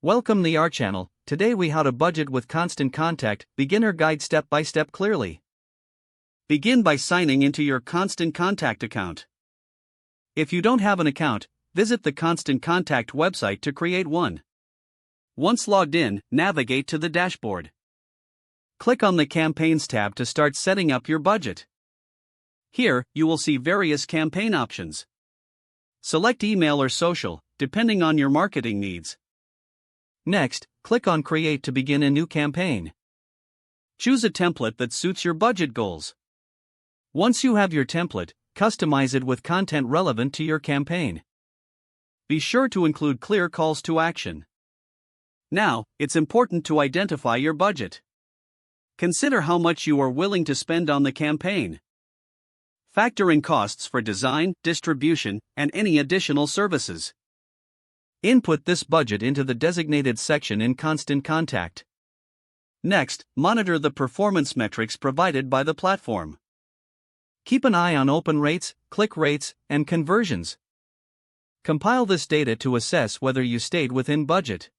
Welcome to our channel. Today we how to budget with Constant Contact, beginner guide step by step clearly. Begin by signing into your Constant Contact account. If you don't have an account, visit the Constant Contact website to create one. Once logged in, navigate to the dashboard. Click on the Campaigns tab to start setting up your budget. Here, you will see various campaign options. Select email or social, depending on your marketing needs. Next, click on Create to begin a new campaign. Choose a template that suits your budget goals. Once you have your template, customize it with content relevant to your campaign. Be sure to include clear calls to action. Now, it's important to identify your budget. Consider how much you are willing to spend on the campaign. Factor in costs for design, distribution, and any additional services. Input this budget into the designated section in Constant Contact. Next, monitor the performance metrics provided by the platform. Keep an eye on open rates, click rates, and conversions. Compile this data to assess whether you stayed within budget.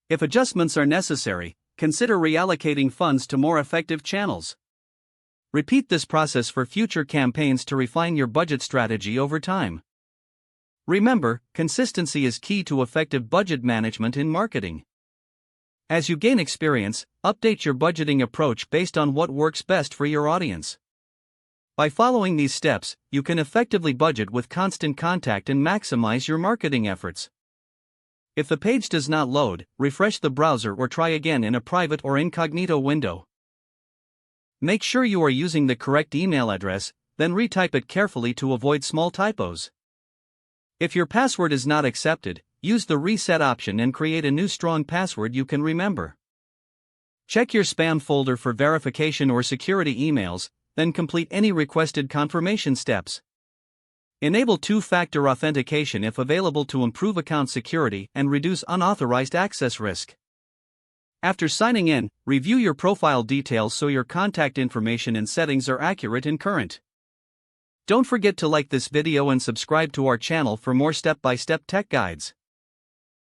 If adjustments are necessary, consider reallocating funds to more effective channels. Repeat this process for future campaigns to refine your budget strategy over time. Remember, consistency is key to effective budget management in marketing. As you gain experience, update your budgeting approach based on what works best for your audience. By following these steps, you can effectively budget with Constant Contact and maximize your marketing efforts. If the page does not load, refresh the browser or try again in a private or incognito window. Make sure you are using the correct email address, then retype it carefully to avoid small typos. If your password is not accepted, use the reset option and create a new strong password you can remember. Check your spam folder for verification or security emails, then complete any requested confirmation steps. Enable two-factor authentication if available to improve account security and reduce unauthorized access risk. After signing in, review your profile details so your contact information and settings are accurate and current. Don't forget to like this video and subscribe to our channel for more step-by-step tech guides.